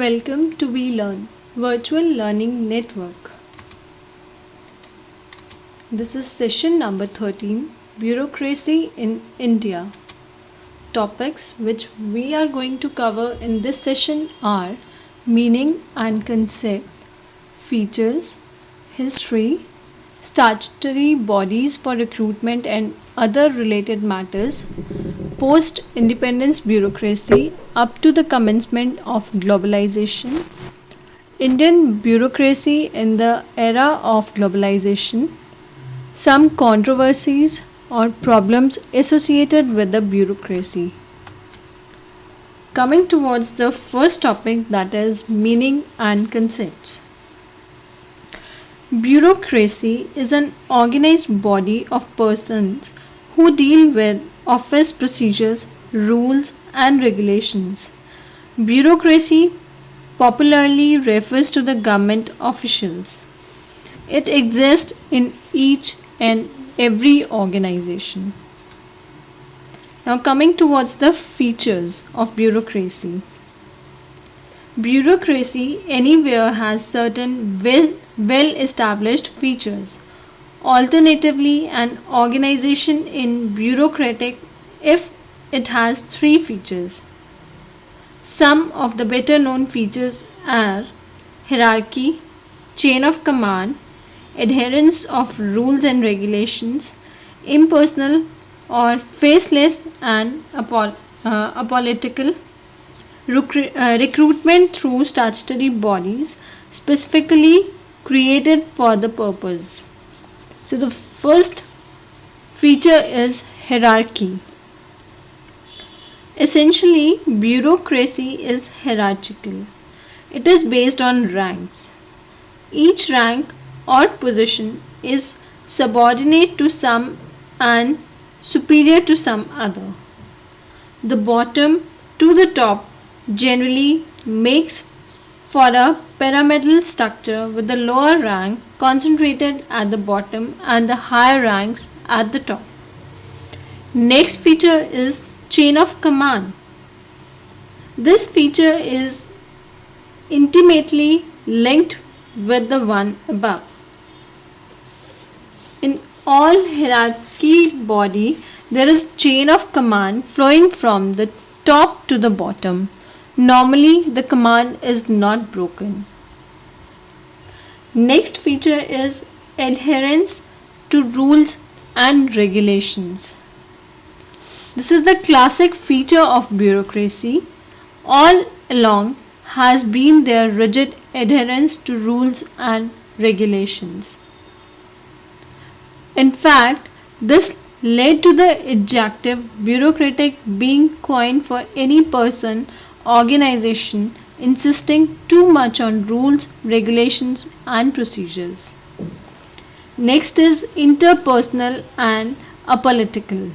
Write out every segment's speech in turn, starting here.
Welcome to We Learn Virtual Learning Network. This is session number 13, Bureaucracy in India. Topics which we are going to cover in this session are meaning and concept, features, history, statutory bodies for recruitment and other related matters, post-independence bureaucracy up to the commencement of globalization, Indian bureaucracy in the era of globalization, some controversies or problems associated with the bureaucracy. Coming towards the first topic, that is meaning and concepts. Bureaucracy is an organized body of persons who deal with office procedures, rules and regulations. Bureaucracy popularly refers to the government officials. It exists in each and every organization. Now coming towards the features of bureaucracy. Bureaucracy anywhere has certain well-established features. Alternatively, an organization is bureaucratic if it has three features. Some of the better known features are hierarchy, chain of command, adherence of rules and regulations, impersonal or faceless and apolitical, recruitment through statutory bodies specifically created for the purpose. So the first feature is hierarchy. Essentially, bureaucracy is hierarchical. It is based on ranks. Each rank or position is subordinate to some and superior to some other. The bottom to the top generally makes for a pyramidal structure with the lower rank concentrated at the bottom and the higher ranks at the top. Next feature is chain of command. This feature is intimately linked with the one above. In all hierarchy body, there is chain of command flowing from the top to the bottom. Normally, the command is not broken. Next feature is adherence to rules and regulations. This is the classic feature of bureaucracy. All along has been their rigid adherence to rules and regulations. In fact, this led to the adjective bureaucratic being coined for any person, organization insisting too much on rules, regulations and procedures. Next is interpersonal and apolitical.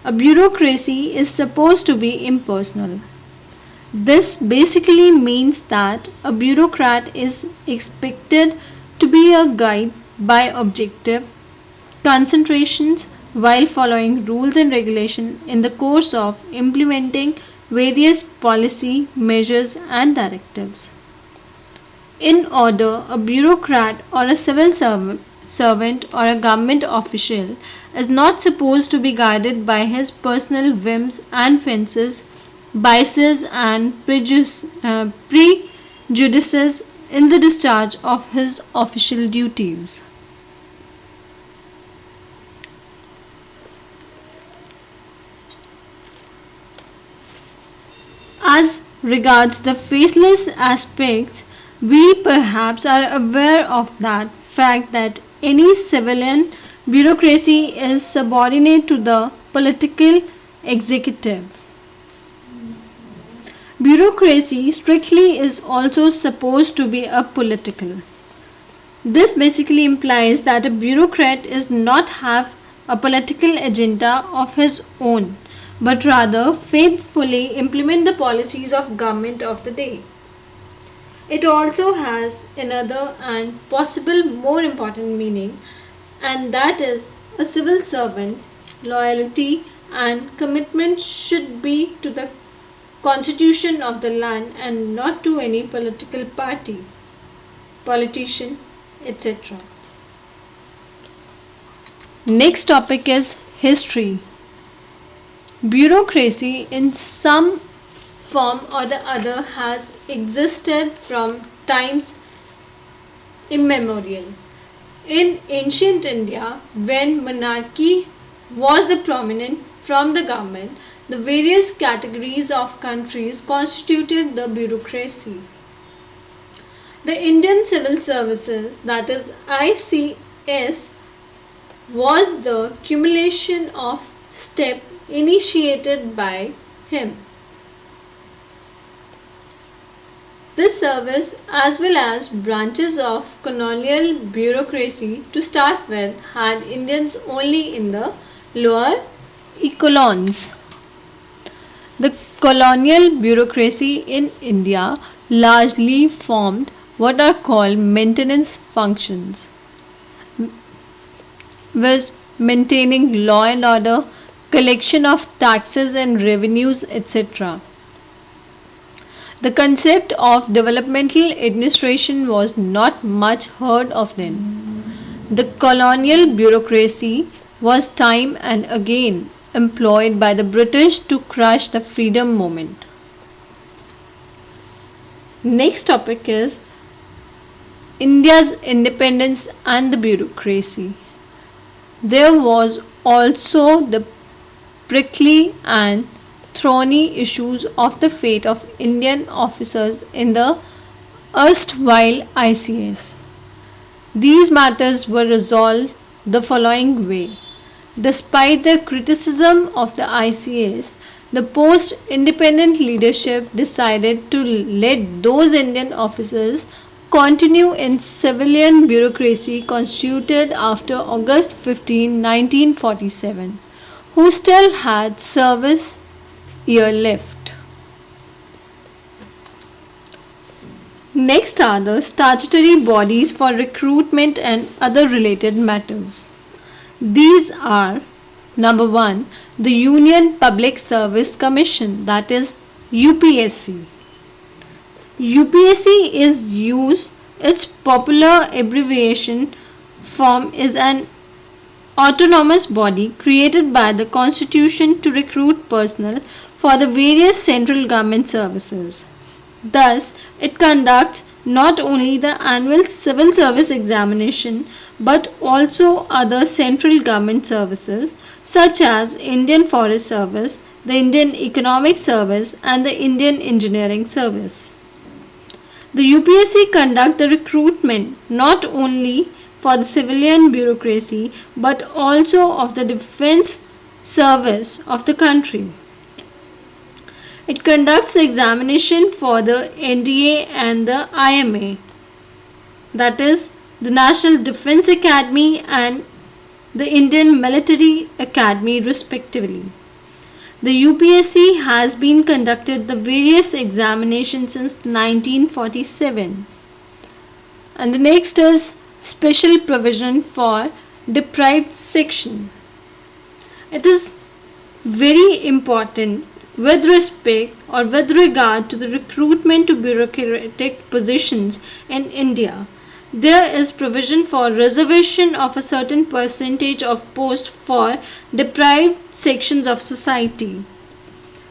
A bureaucracy is supposed to be impersonal. This basically means that a bureaucrat is expected to be a guide by objective concentrations while following rules and regulations in the course of implementing various policy measures and directives. In order, a bureaucrat or a civil servant or a government official is not supposed to be guided by his personal whims and fancies, biases and prejudices in the discharge of his official duties. As regards the faceless aspects, we perhaps are aware of that fact that any civilian bureaucracy is subordinate to the political executive. Bureaucracy strictly is also supposed to be apolitical. This basically implies that a bureaucrat is not have a political agenda of his own, but rather faithfully implement the policies of government of the day. It also has another and possible more important meaning, and that is a civil servant loyalty and commitment should be to the constitution of the land and not to any political party, politician, etc. Next topic is history. Bureaucracy in some form or the other has existed from times immemorial. In ancient India, when monarchy was the prominent from the government, the various categories of countries constituted the bureaucracy. The Indian Civil Services, that is ICS, was the accumulation of steps initiated by him. This service, as well as branches of colonial bureaucracy to start with, had Indians only in the lower echelons. The colonial bureaucracy in India largely formed what are called maintenance functions, was maintaining law and order, collection of taxes and revenues, etc. The concept of developmental administration was not much heard of then. The colonial bureaucracy was time and again employed by the British to crush the freedom movement. Next topic is India's independence and the bureaucracy. There was also the prickly and thorny issues of the fate of Indian officers in the erstwhile ICS. These matters were resolved the following way. Despite the criticism of the ICS, the post-independent leadership decided to let those Indian officers continue in civilian bureaucracy constituted after August 15, 1947, who still had service year left. Next are the statutory bodies for recruitment and other related matters. These are number 1, the Union Public Service Commission, that is UPSC. UPSC is used, its popular abbreviation form is an autonomous body created by the Constitution to recruit personnel for the various central government services. Thus, it conducts not only the annual civil service examination but also other central government services such as Indian Forest Service, the Indian Economic Service and the Indian Engineering Service. The UPSC conduct the recruitment not only for the civilian bureaucracy but also of the defense service of the country. It conducts the examination for the NDA and the IMA, that is the National Defense Academy and the Indian Military Academy respectively. The UPSC has been conducted the various examinations since 1947. And the next is special provision for deprived section. It is very important with respect or with regard to the recruitment to bureaucratic positions in India. There is provision for reservation of a certain percentage of post for deprived sections of society.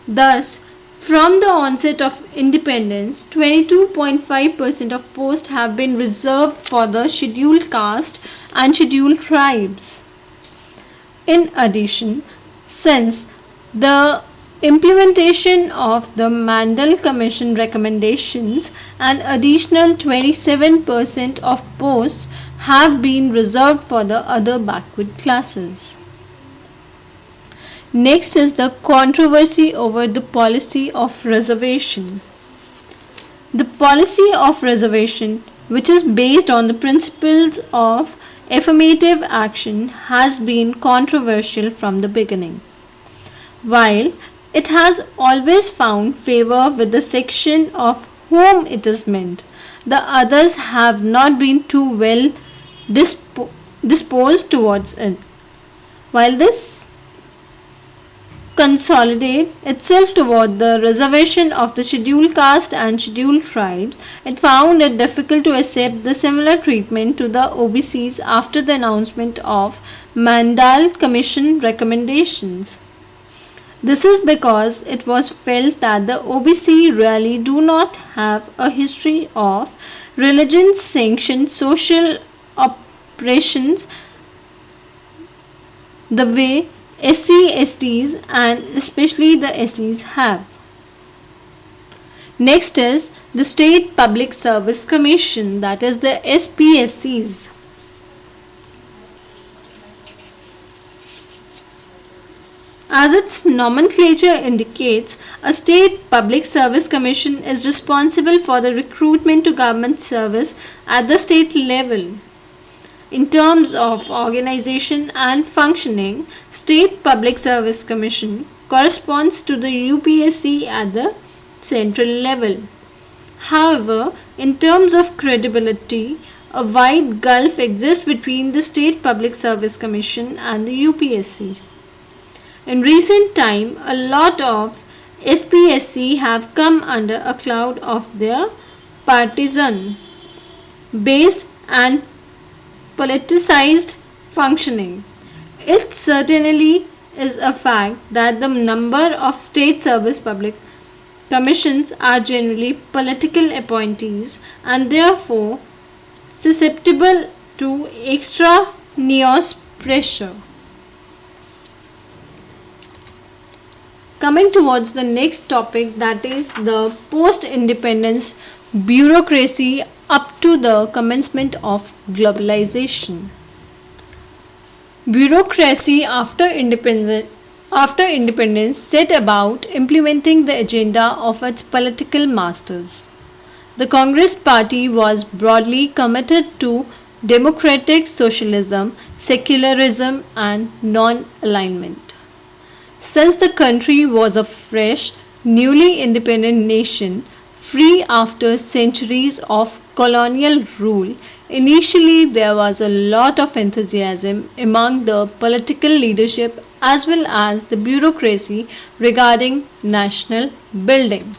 Thus, from the onset of independence, 22.5% of posts have been reserved for the scheduled caste and scheduled tribes. In addition, since the implementation of the Mandal Commission recommendations, an additional 27% of posts have been reserved for the other backward classes. Next is the controversy over the policy of reservation. The policy of reservation, which is based on the principles of affirmative action, has been controversial from the beginning. While it has always found favor with the section of whom it is meant, the others have not been too well disposed towards it. While this consolidate itself toward the reservation of the scheduled caste and scheduled tribes, it found it difficult to accept the similar treatment to the OBCs after the announcement of Mandal Commission recommendations. This is because it was felt that the OBC really do not have a history of religion sanctioned social operations the way SC/STs and especially the SCs have. Next is the State Public Service Commission, that is the SPSCs. As its nomenclature indicates, a State Public Service Commission is responsible for the recruitment to government service at the state level. In terms of organization and functioning, State Public Service Commission corresponds to the UPSC at the central level. However, in terms of credibility, a wide gulf exists between the State Public Service Commission and the UPSC. In recent time, a lot of SPSC have come under a cloud of their partisan based and politicized functioning. It certainly is a fact that the number of state service public commissions are generally political appointees and therefore susceptible to extraneous pressure. Coming towards the next topic, that is the post-independence bureaucracy up to the commencement of globalization. Bureaucracy after independence set about implementing the agenda of its political masters. The Congress Party was broadly committed to democratic socialism, secularism and non-alignment. Since the country was a fresh, newly independent nation, free after centuries of colonial rule, initially there was a lot of enthusiasm among the political leadership as well as the bureaucracy regarding national building.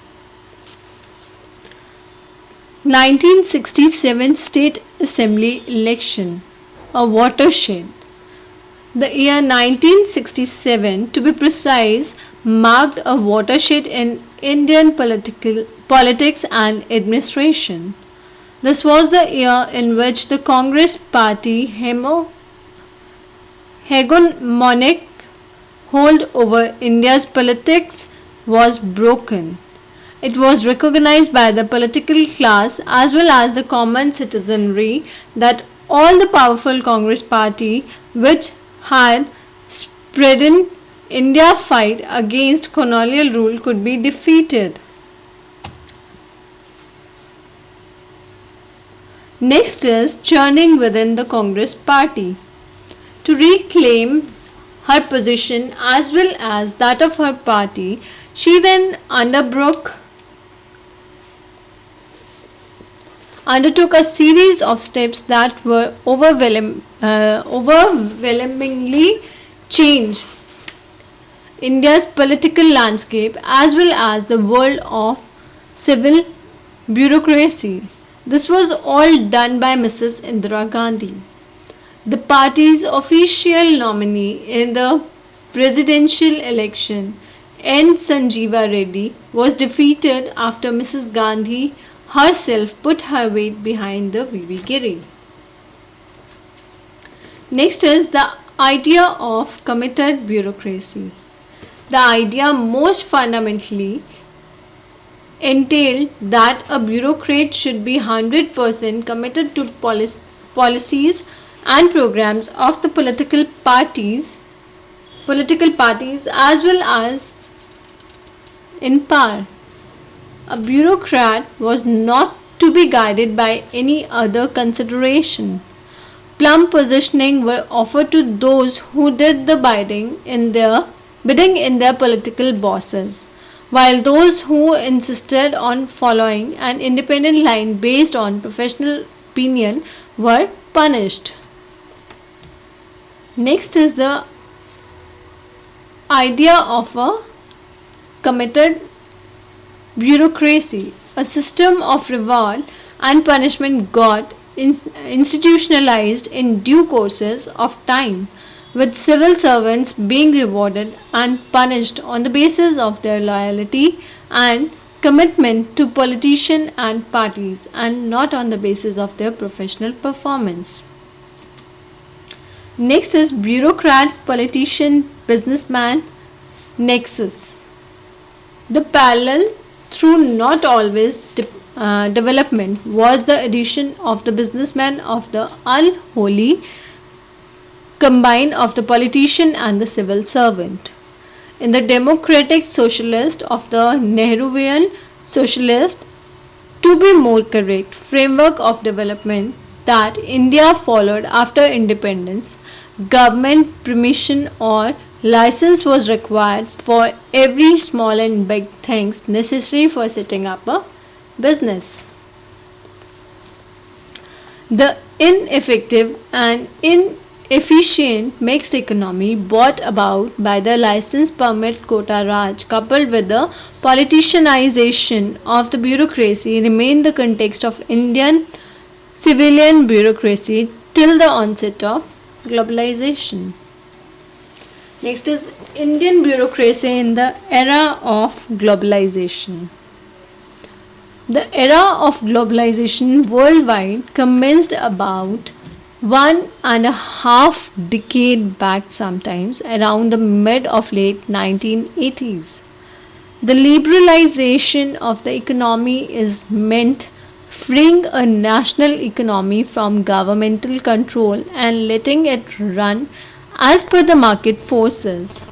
1967 State Assembly election, a watershed. The year 1967, to be precise, marked a watershed in Indian politics and administration. This was the year in which the Congress Party hegemonic hold over India's politics was broken. It was recognized by the political class as well as the common citizenry that all the powerful Congress Party, which had spread in India fight against colonial rule, could be defeated. Next is churning within the Congress Party. To reclaim her position as well as that of her party, she then undertook a series of steps that were overwhelmingly changed India's political landscape as well as the world of civil bureaucracy. This was all done by Mrs. Indira Gandhi. The party's official nominee in the presidential election, N. Sanjeeva Reddy, was defeated after Mrs. Gandhi herself put her weight behind the VV Giri. Next is the idea of committed bureaucracy. The idea most fundamentally entailed that a bureaucrat should be 100% committed to policies and programs of the political parties as well as in power. A bureaucrat was not to be guided by any other consideration. Plum positioning were offered to those who did the bidding in their political bosses, while those who insisted on following an independent line based on professional opinion were punished. Next is the idea of a committed bureaucracy, a system of reward and punishment got institutionalized in due courses of time, with civil servants being rewarded and punished on the basis of their loyalty and commitment to politicians and parties and not on the basis of their professional performance. Next is bureaucrat, politician, businessman nexus. The parallel through not always development was the addition of the businessman of the unholy combine of the politician and the civil servant. In the democratic socialist of the Nehruvian socialist, to be more correct, framework of development that India followed after independence, government permission or license was required for every small and big things necessary for setting up a business. The ineffective and inefficient mixed economy brought about by the license permit quota Raj coupled with the politicianization of the bureaucracy remained the context of Indian civilian bureaucracy till the onset of globalization. Next is Indian bureaucracy in the era of globalization. The era of globalization worldwide commenced about 1.5 decade back, sometimes around the mid of late 1980s. The liberalization of the economy is meant freeing a national economy from governmental control and letting it run as per the market forces.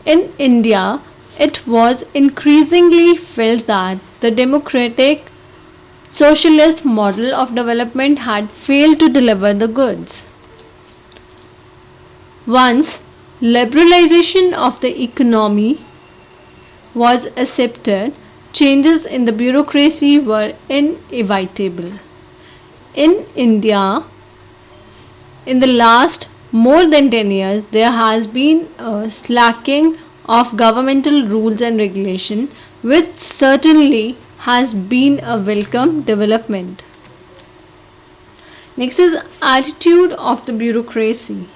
In India, it was increasingly felt that the democratic socialist model of development had failed to deliver the goods. Once liberalization of the economy was accepted, changes in the bureaucracy were inevitable. In India, in the last more than 10 years, there has been a slacking of governmental rules and regulation, which certainly has been a welcome development. Next is attitude of the bureaucracy.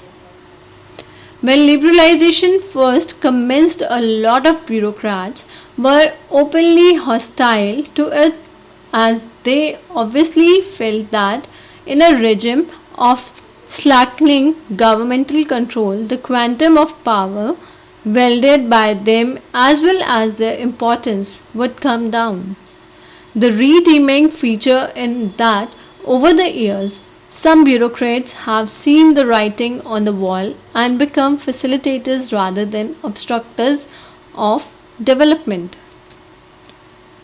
When liberalization first commenced, a lot of bureaucrats were openly hostile to it as they obviously felt that in a regime of slackening governmental control, the quantum of power wielded by them as well as their importance would come down. The redeeming feature in that over the years, some bureaucrats have seen the writing on the wall and become facilitators rather than obstructors of development.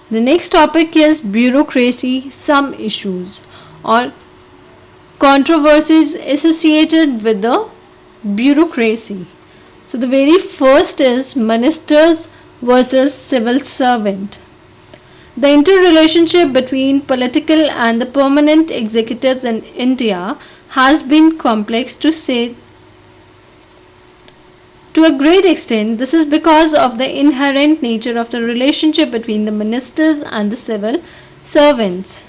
The next topic is bureaucracy, some issues or controversies associated with the bureaucracy. So the very first is ministers versus civil servant. The interrelationship between political and the permanent executives in India has been complex to say to a great extent. This is because of the inherent nature of the relationship between the ministers and the civil servants.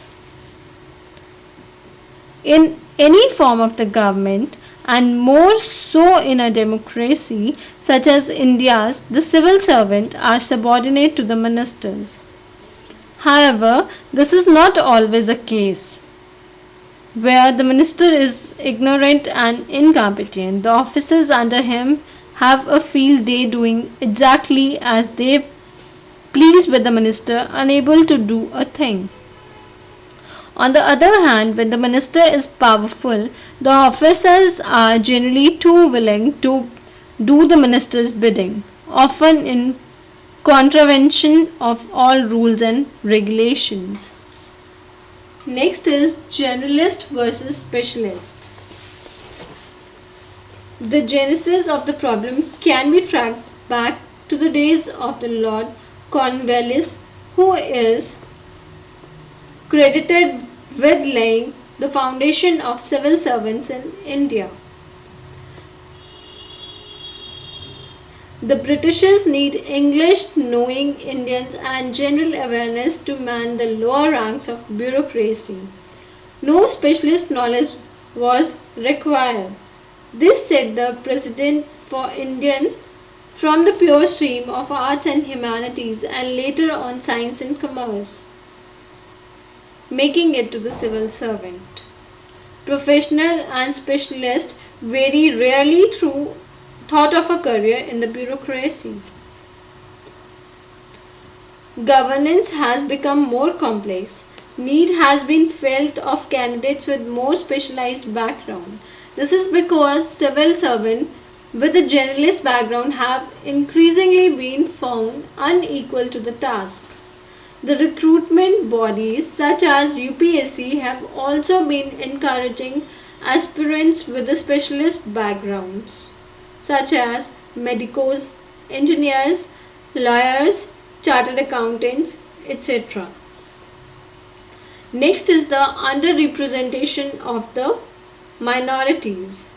In any form of the government, and more so in a democracy such as India's, the civil servants are subordinate to the ministers. However, this is not always a case. Where the minister is ignorant and incompetent, the officers under him have a field day doing exactly as they please with the minister, unable to do a thing. On the other hand, when the minister is powerful, the officers are generally too willing to do the minister's bidding, often in contravention of all rules and regulations. Next is generalist versus specialist. The genesis of the problem can be tracked back to the days of the Lord Cornwallis, who is credited with laying the foundation of civil servants in India. The Britishers need English knowing Indians and general awareness to man the lower ranks of bureaucracy. No specialist knowledge was required. This set the precedent for Indian from the pure stream of arts and humanities and later on science and commerce, making it to the civil servant. Professional and specialist very rarely through thought of a career in the bureaucracy. Governance has become more complex. Need has been felt of candidates with more specialized background. This is because civil servants with a generalist background have increasingly been found unequal to the task. The recruitment bodies such as UPSC have also been encouraging aspirants with the specialist backgrounds such as medicos, engineers, lawyers, chartered accountants, etc. Next is the underrepresentation of the minorities.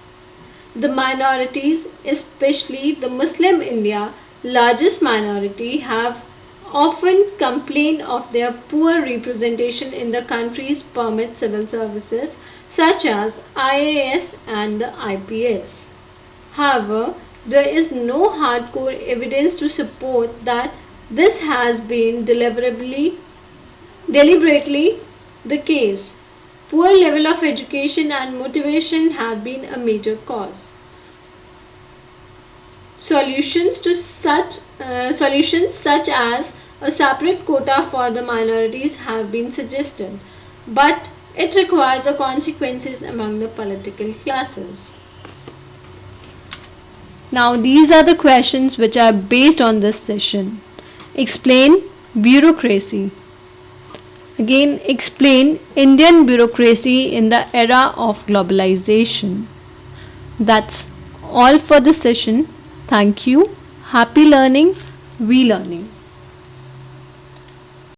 The minorities, especially the Muslim India, largest minority, have often complained of their poor representation in the country's permit civil services such as IAS and the IPS. However, there is no hardcore evidence to support that this has been deliberately the case. Poor level of education and motivation have been a major cause. Solutions such as a separate quota for the minorities have been suggested, but it requires a consequences among the political classes. Now these are the questions which are based on this session. Explain bureaucracy. Again, explain Indian bureaucracy in the era of globalization. That's all for the session. Thank you. Happy learning. We learning.